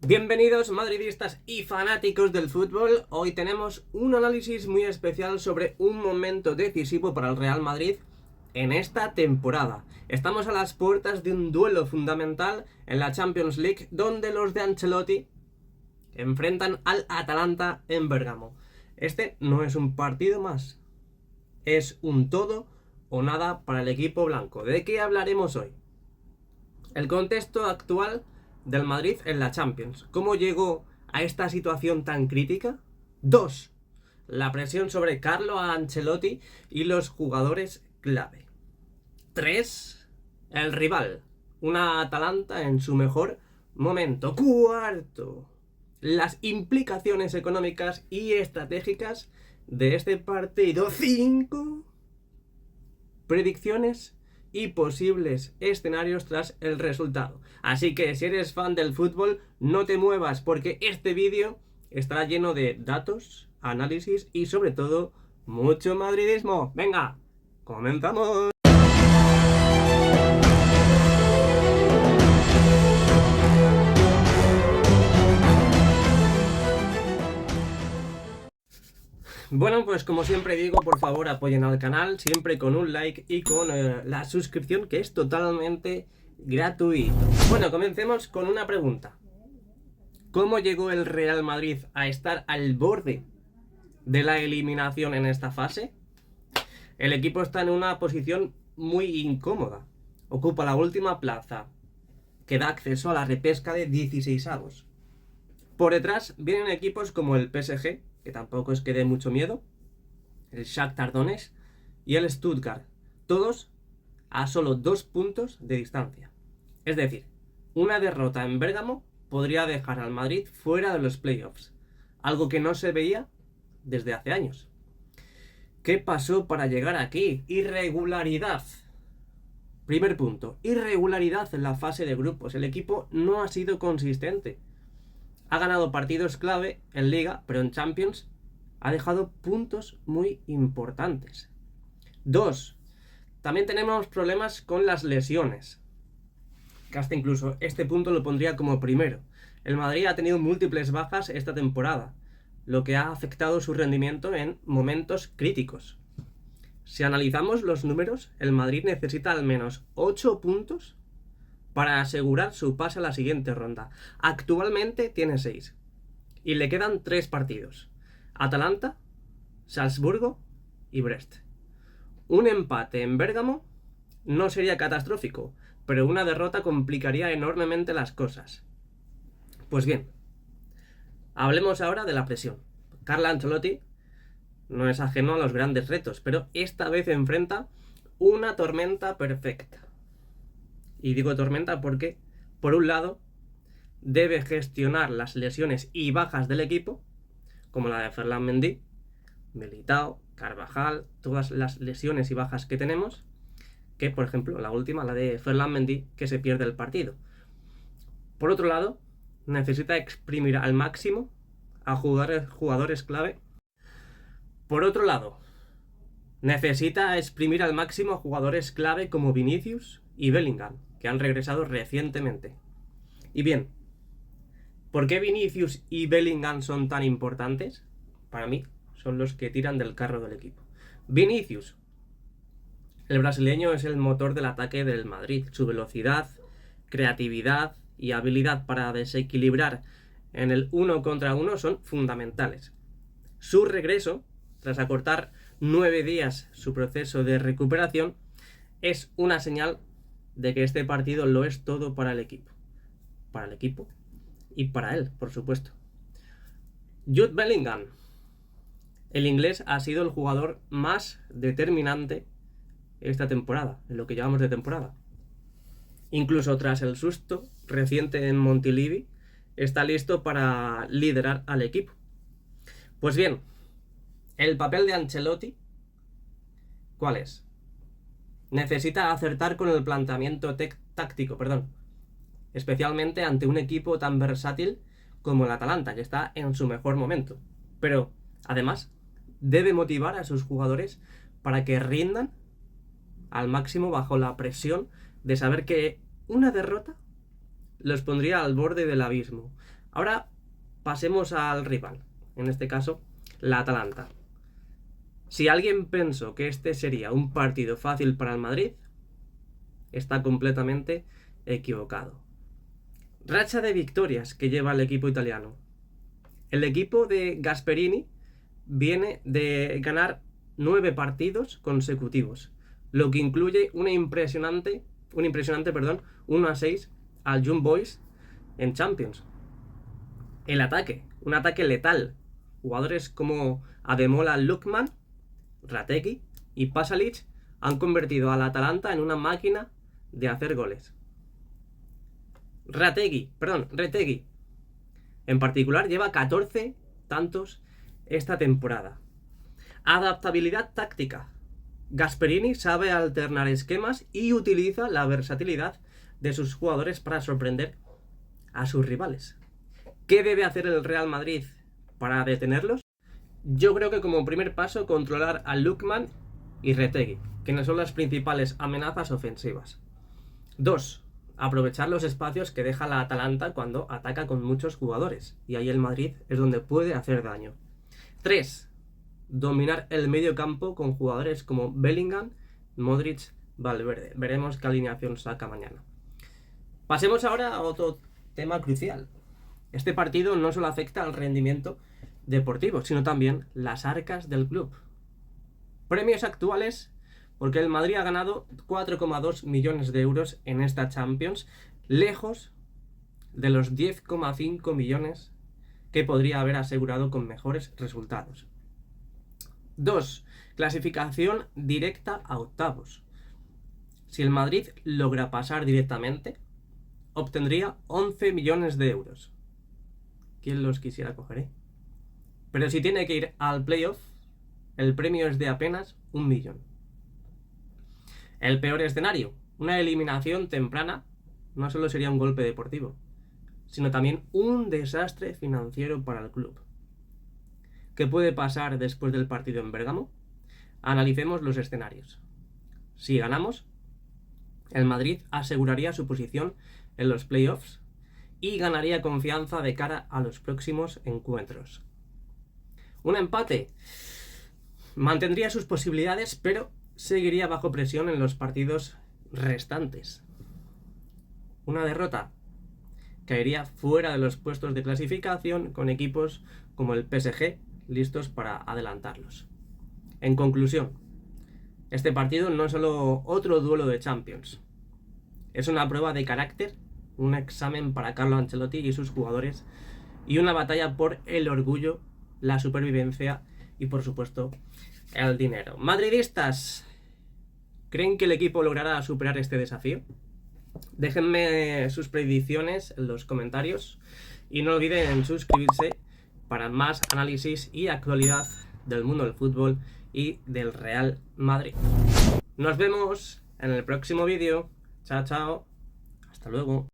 Bienvenidos madridistas y fanáticos del fútbol. Hoy tenemos un análisis muy especial sobre un momento decisivo para el Real Madrid en esta temporada. Estamos a las puertas de un duelo fundamental en la Champions League, donde los de Ancelotti enfrentan al Atalanta en Bérgamo. Este no es un partido más, es un todo o nada para el equipo blanco. ¿De qué hablaremos hoy? El contexto actual del Madrid en la Champions. ¿Cómo llegó a esta situación tan crítica? 2. La presión sobre Carlo Ancelotti y los jugadores clave. 3. El rival. Una Atalanta en su mejor momento. 4. Las implicaciones económicas y estratégicas de este partido. 5. Predicciones y posibles escenarios tras el resultado. Así que si eres fan del fútbol, no te muevas, porque este vídeo estará lleno de datos, análisis y sobre todo mucho madridismo. Venga, comenzamos. Bueno, pues como siempre digo, por favor apoyen al canal, siempre con un like y con la suscripción, que es totalmente gratuito. Bueno, comencemos con una pregunta. ¿Cómo llegó el Real Madrid a estar al borde de la eliminación en esta fase? El equipo está en una posición muy incómoda. Ocupa la última plaza, que da acceso a la repesca de 16avos. Por detrás vienen equipos como el PSG, que tampoco es que dé mucho miedo, el Shakhtar Donetsk y el Stuttgart, todos a solo 2 puntos de distancia. Es decir, una derrota en Bérgamo podría dejar al Madrid fuera de los playoffs, algo que no se veía desde hace años. ¿Qué pasó para llegar aquí? Irregularidad. Primer punto, irregularidad en la fase de grupos. El equipo no ha sido consistente. Ha ganado partidos clave en Liga, pero en Champions ha dejado puntos muy importantes. 2. También tenemos problemas con las lesiones, que hasta incluso este punto lo pondría como primero. El Madrid ha tenido múltiples bajas esta temporada, lo que ha afectado su rendimiento en momentos críticos. Si analizamos los números, el Madrid necesita al menos 8 puntos para asegurar su pase a la siguiente ronda. Actualmente tiene 6 y le quedan 3 partidos: Atalanta, Salzburgo y Brest. Un empate en Bérgamo no sería catastrófico, pero una derrota complicaría enormemente las cosas. Pues bien, hablemos ahora de la presión. Carlo Ancelotti no es ajeno a los grandes retos, pero esta vez enfrenta una tormenta perfecta. Y digo tormenta porque, por un lado, debe gestionar las lesiones y bajas del equipo, como la de Ferland Mendy, Militao, Carvajal, todas las lesiones y bajas que tenemos, que por ejemplo la última, la de Ferland Mendy, que se pierde el partido. Por otro lado, necesita exprimir al máximo a jugadores clave. Por otro lado, necesita exprimir al máximo a jugadores clave como Vinicius y Bellingham, que han regresado recientemente. Y bien, ¿por qué Vinicius y Bellingham son tan importantes? Para mí, son los que tiran del carro del equipo. Vinicius, el brasileño, es el motor del ataque del Madrid. Su velocidad, creatividad y habilidad para desequilibrar en el 1 contra 1 son fundamentales. Su regreso, tras acortar 9 días su proceso de recuperación, es una señal de que este partido lo es todo para el equipo. Para el equipo y para él, por supuesto. Jude Bellingham. El inglés ha sido el jugador más determinante esta temporada, en lo que llevamos de temporada. Incluso tras el susto reciente en Montilivi, está listo para liderar al equipo. Pues bien, el papel de Ancelotti, ¿cuál es? Necesita acertar con el planteamiento táctico, especialmente ante un equipo tan versátil como el Atalanta, que está en su mejor momento. Pero, además, debe motivar a sus jugadores para que rindan al máximo bajo la presión de saber que una derrota los pondría al borde del abismo. Ahora pasemos al rival, en este caso la Atalanta. Si alguien pensó que este sería un partido fácil para el Madrid, está completamente equivocado. Racha de victorias que lleva el equipo italiano. El equipo de Gasperini viene de ganar 9 partidos consecutivos, lo que incluye un impresionante 1-6 al Young Boys en Champions. El ataque, un ataque letal. Jugadores como Ademola Lookman, Retegui y Pasalic han convertido al Atalanta en una máquina de hacer goles. Retegui, en particular, lleva 14 tantos esta temporada. Adaptabilidad táctica. Gasperini sabe alternar esquemas y utiliza la versatilidad de sus jugadores para sorprender a sus rivales. ¿Qué debe hacer el Real Madrid para detenerlos? Yo creo que como primer paso, controlar a Lookman y Retegui, quienes son las principales amenazas ofensivas. 2. Aprovechar los espacios que deja la Atalanta cuando ataca con muchos jugadores, y ahí el Madrid es donde puede hacer daño. 3. Dominar el medio campo con jugadores como Bellingham, Modric, Valverde. Veremos qué alineación saca mañana. Pasemos ahora a otro tema crucial. Este partido no solo afecta al rendimiento deportivo, sino también las arcas del club. Premios actuales, porque el Madrid ha ganado 4,2 millones de euros en esta Champions, lejos de los 10,5 millones que podría haber asegurado con mejores resultados. 2. Clasificación directa a octavos. Si el Madrid logra pasar directamente, obtendría 11 millones de euros. ¿Quién los quisiera coger, Pero si tiene que ir al playoff, el premio es de apenas 1 millón. El peor escenario, una eliminación temprana, no solo sería un golpe deportivo, sino también un desastre financiero para el club. ¿Qué puede pasar después del partido en Bérgamo? Analicemos los escenarios. Si ganamos, el Madrid aseguraría su posición en los playoffs y ganaría confianza de cara a los próximos encuentros. Un empate mantendría sus posibilidades, pero seguiría bajo presión en los partidos restantes. Una derrota caería fuera de los puestos de clasificación con equipos como el PSG listos para adelantarlos. En conclusión, este partido no es solo otro duelo de Champions. Es una prueba de carácter, un examen para Carlo Ancelotti y sus jugadores y una batalla por el orgullo, la supervivencia y, por supuesto, el dinero. Madridistas, ¿creen que el equipo logrará superar este desafío? Déjenme sus predicciones en los comentarios y no olviden suscribirse para más análisis y actualidad del mundo del fútbol y del Real Madrid. Nos vemos en el próximo vídeo. Chao, chao. Hasta luego.